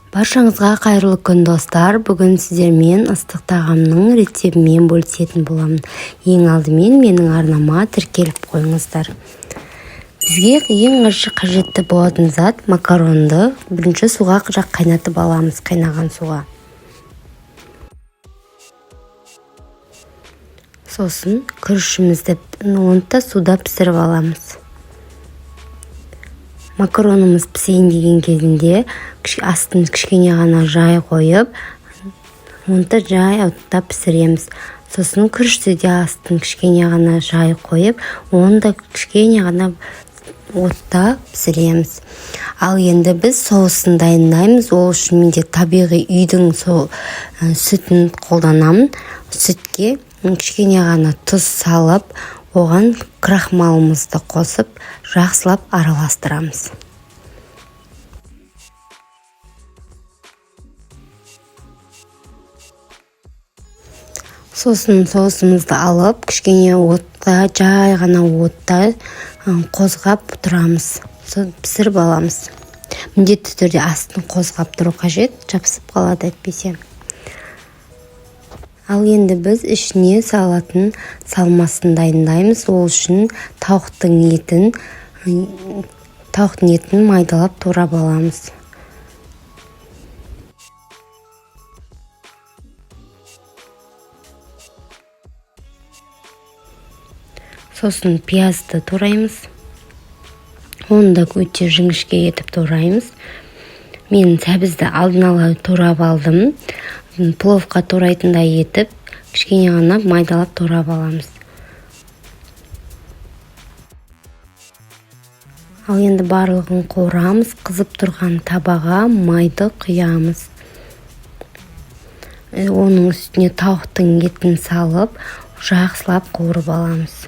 Баршаңызға қайырлы күн достар. Бүгін сіздермен ыстық тағамның рецептімен бөлісетін боламын. Ең алдымен менің арнама тіркеліп қойыңыздар. Бізге ең қажетті болатын зат макаронды бірінші суға қайнатып аламыз, қайнаған суға. Сосын күрішімізді онта суда пісіріп аламыз. Макаронымыз пісейін деген кезінде астын кішкене ғана жай қойып, онта жай отта пісіреміз. Сосын күрішті де астын кішкене ғана жай қойып, онда кішкене ғана отта пісіреміз. Ал енді біз соусын дайындаймыз. Ол үшін менде табиғи үйдің сүтін қолданамын. Сүтке кішкене ғана тұз салып, оған крахмалымызды қосып, жақсылап араластырамыз. Сосын соусымызды алып, кішкене отта, жай ғана отта қозғап тұрамыз. Пісіріп аламыз. Міндетті түрде астын қозғап тұру қажет, жабысып қалады әйтпесе. Ал енді біз ішіне салатын салмасын дайындаймыз. Ол үшін тауықтың етін майдалап турап аламыз. Сосын пиязды тураймыз. Оны да өте жіңішке етіп тураймыз. Мен сәбізді алдын ала турап алдым. Пловқа турайтындай етіп, кішкене ғана майдалап турап аламыз. Ал енді барлығын қуырамыз. Қызып тұрған табаға майды құямыз. Оның үстіне тауықтың етін салып, жақсылап қуырып аламыз.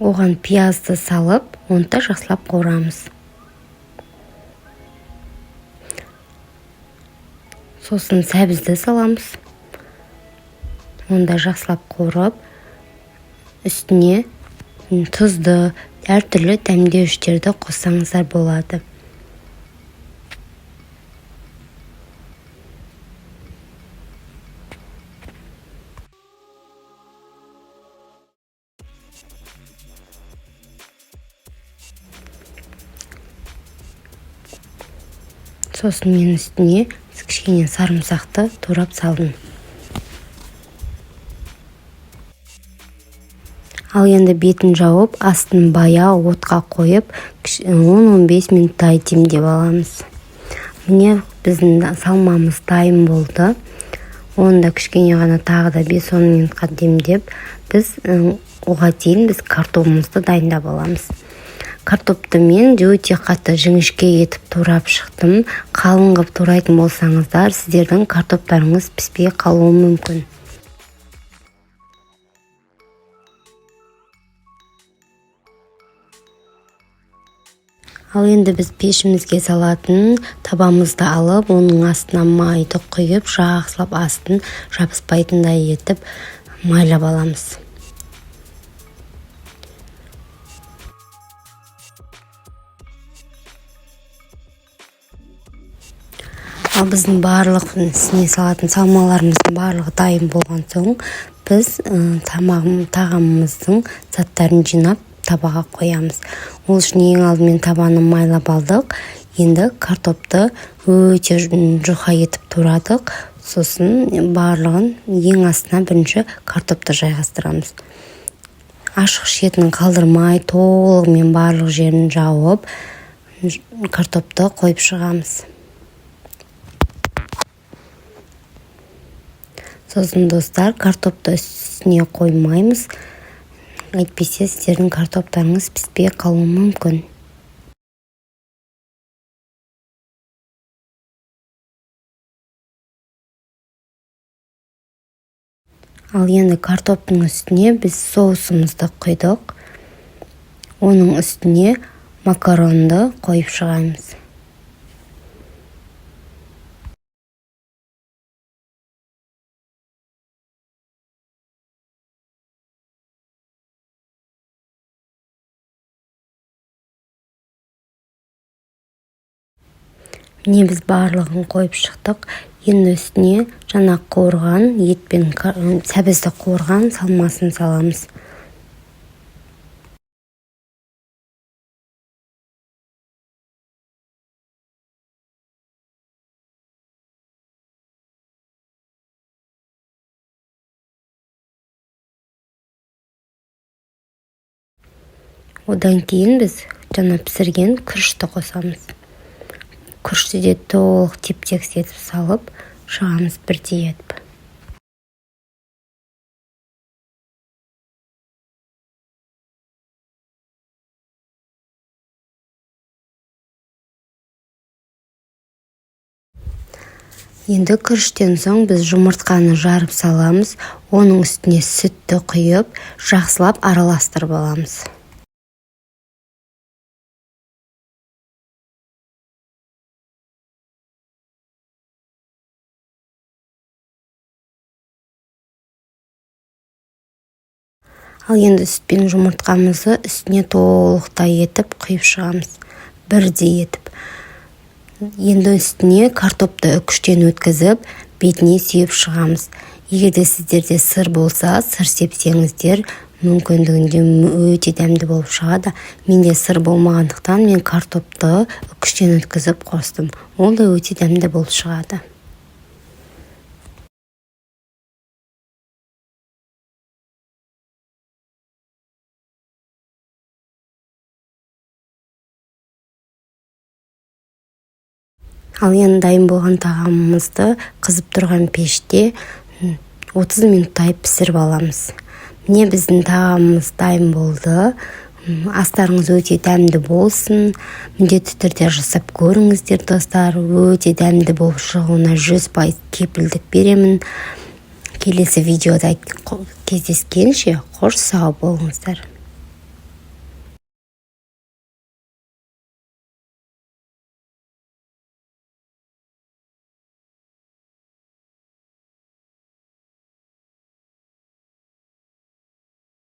Оған пиязды салып, онда жақсылап қуырамыз. Сосын сәбізді саламыз. Онда жақсылап қуырып, үстіне тұзды, әртүрлі дәмдеуіштерді қоссаңыздар болады. Сосын мен үстіне кішкене сарымсақты турап салдым. Ал енді бетін жауып, астын баяу отқа қойып, 10-15 минуттай демдеп аламыз. Міне біздің салмамыз дайын болды. Онда кішкене ғана тағы да 5-10 минутқа демдеп, оған дейін біз картопымызды дайындап аламыз. Картопты мен өте қатты жіңішке етіп турап шықтым. Қалың қылып турайтын болсаңыздар, сіздердің картоптарыңыз піспей қалуы мүмкін. Ал енді біз пешімізге салатын табамызды алып, оның астына майды құйып, жақсылап астын жабыспайтындай етіп майлап аламыз. Ал біздің барлық ісіне салатын салмаларымыздың барлығы дайын болған соң, біз тағамымыздың заттарын жинап табаға қоямыз. Ол үшін ең алдымен табаны майлап алдық. Енді картопты өте жұқа етіп турадық. Сосын барлығын ең астына бірінші картопты жайғастырамыз. Ашық шетін қалдырмай, толығымен барлық жерін жауып, картопты қойып шығамыз. Сосын достар, картопты үстіне қоймаймыз. Әйтпесе сіздердің картоптарыңыз піспей қалуы мүмкін. Ал енді картоптың үстіне біз соусымызды құйдық. Оның үстіне макаронды қойып шығамыз. Міне біз барлығын қойып шықтық. Енді үстіне жаңа қуырған ет пен сәбізді қуырған салмасын саламыз. Одан кейін біз жаңа пісірген күрішті қосамыз. Күрішті де толық теп-тегіс етіп салып шығамыз бірдей етіп. Енді күріштен соң біз жұмыртқаны жарып саламыз. Оның үстіне сүтті құйып, жақсылап араластырып аламыз. Ал енді сүт пен жұмыртқамызды үстіне толықтай етіп құйып шығамыз. Бірдей етіп. Енді үстіне картопты үкіштен өткізіп, бетіне сүйіп шығамыз. Егерде сіздерде сыр болса, сыр сепсеңіздер, мүмкіндігінде өте дәмді болып шығады. Менде сыр болмағандықтан мен картопты үкіштен өткізіп қостым. Ол да өте дәмді болып шығады. Ал енді дайын болған тағамымызды қызып тұрған пеште 30 минуттай пісіріп аламыз. Міне біздің тағамымыз дайын болды. Астарыңыз өте дәмді болсын. Міндетті түрде жасап көріңіздер, достар. Өте дәмді болып шығуына 100% кепілдік беремін. Келесі видеода кездескенше қош сау болыңыздар.